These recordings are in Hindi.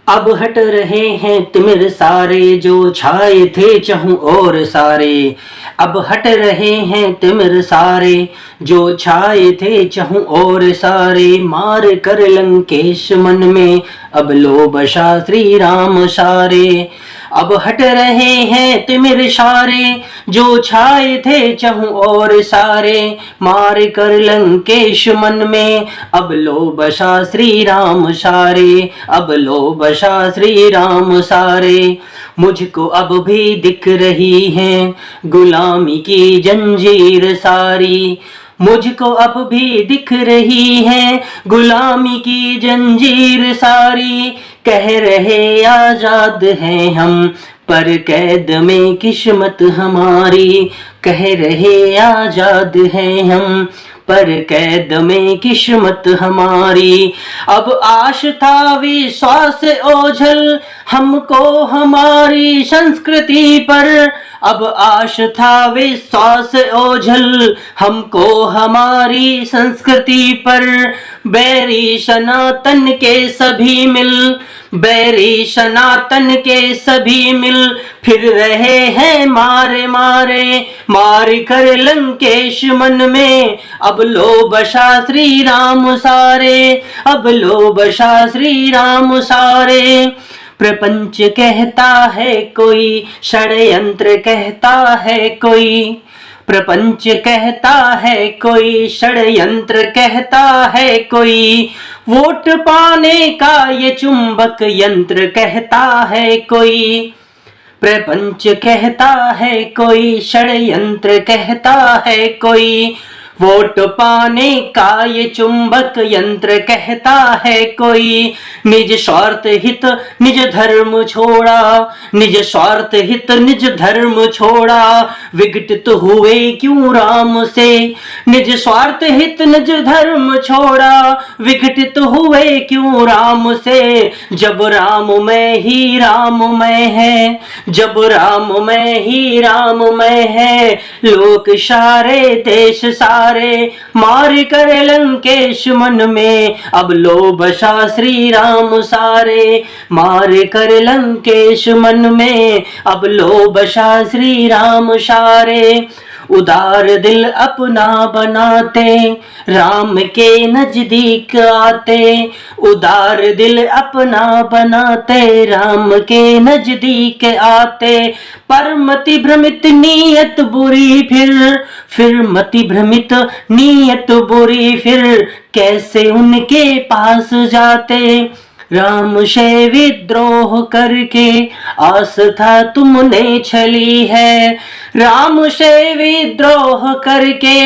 अब हट रहे हैं तिमिर सारे जो छाए थे चहुं और सारे। अब हट रहे हैं तिमिर सारे जो छाए थे चहुं और सारे। मार कर लंकेश मन में अब लो बशा श्री राम सारे। अब हट रहे हैं तिमिर सारे जो छाए थे चहुं और सारे। मार कर लंकेश मन में अब लो बशा श्री राम सारे। अब लो बशा श्री राम सारे। मुझको अब भी दिख रही है गुलामी की जंजीर सारी। मुझको अब भी दिख रही है गुलामी की जंजीर सारी। कह रहे आजाद हैं हम पर कैद में किस्मत हमारी। कह रहे आजाद हैं हम पर कैद में किस्मत हमारी। अब आश था विश्वास ओझल हमको हमारी संस्कृति पर। अब आश था विश्वास ओझल हमको हमारी संस्कृति पर। बैरी सनातन के सभी मिल बैरी सनातन के सभी मिल फिर रहे हैं मारे मारे। मार कर लंकेश मन में अब लो बशा श्री राम सारे। अब लो बशा श्री राम सारे। प्रपंच कहता है कोई षड्यंत्र कहता है कोई। प्रपंच कहता है कोई षड्यंत्र कहता है कोई। वोट पाने का ये चुंबक यंत्र कहता है कोई। प्रपंच कहता है कोई षड्यंत्र कहता है कोई। वोट पाने का ये चुंबक यंत्र कहता है कोई। निज स्वार्थ हित निज धर्म छोड़ा। निज स्वार्थ हित निज धर्म छोड़ा। विघटित हुए क्यों राम से। निज स्वार्थ हित निज धर्म छोड़ा। विघटित हुए क्यों राम से। जब राम में ही राम में है। जब राम में ही राम में है। लोक सारे देश सारे मार कर लंकेश मन में अब लो बशा श्री राम सारे। मार कर लंकेश मन में अब लो बशा श्री राम सारे। उदार दिल अपना बनाते राम के नजदीक आते। उदार दिल अपना बनाते राम के नजदीक आते। पर मति भ्रमित नीयत बुरी फिर मति भ्रमित नीयत बुरी फिर कैसे उनके पास जाते। राम से विद्रोह करके आस्था तुमने छली है। राम से विद्रोह करके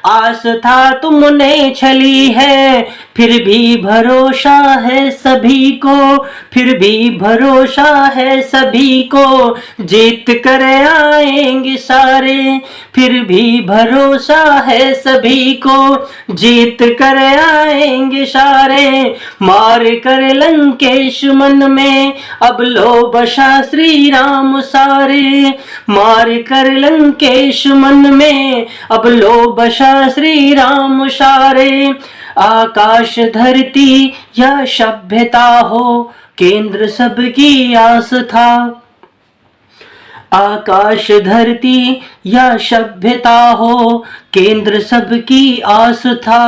आस्था तुमने छली है। फिर भी भरोसा है सभी को। फिर भी भरोसा है सभी को जीत कर आएंगे सारे। फिर भी भरोसा है सभी को जीत कर आएंगे सारे। मार कर लंकेश मन में अब लो बशा श्री राम सारे। मार कर लंकेश मन में अब लो बशा श्री राम सारे। आकाश धरती या सभ्यता हो केंद्र सबकी आस्था। आकाश धरती या सभ्यता हो केंद्र सबकी आस्था।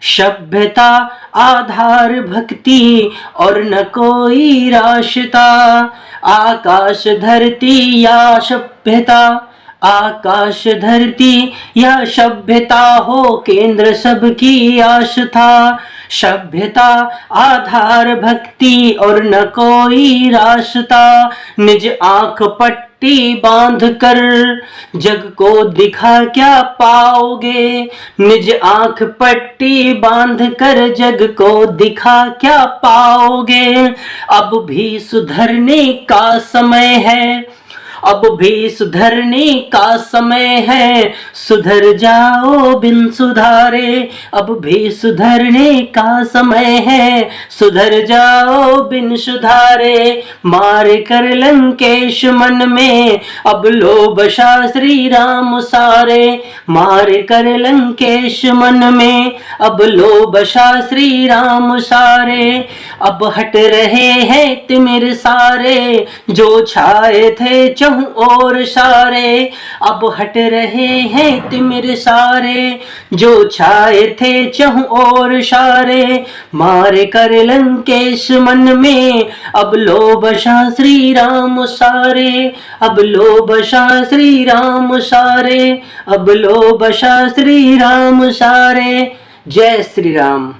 सभ्यता आधार भक्ति और न कोई रास्ता। आकाश धरती या सभ्यता। आकाश धरती या सभ्यता हो केंद्र सबकी आस्था। सभ्यता आधार भक्ति और न कोई रास्ता। निज आंख पट्टी बांध कर जग को दिखा क्या पाओगे। निज आंख पट्टी बांध कर जग को दिखा क्या पाओगे। अब भी सुधरने का समय है। अब भी सुधरने का समय है, सुधर जाओ बिन सुधारे। अब भी सुधरने का समय है, सुधर जाओ बिन सुधारे। मार कर लंकेश मन में अब लोभ बसा श्री राम सारे। मार कर लंकेश मन में अब लोभ बसा श्री राम सारे। अब हट रहे हैं तिमिर सारे, जो छाए थे चहुं ओर सारे। अब हट रहे हैं तिमिर सारे, जो छाए थे चहुं ओर सारे। मार कर लंकेश मन में अब लोभ बसा श्री राम सारे। अब लोभ बसा श्री राम सारे। अब लोभ बसा श्री राम सारे। जय श्री राम।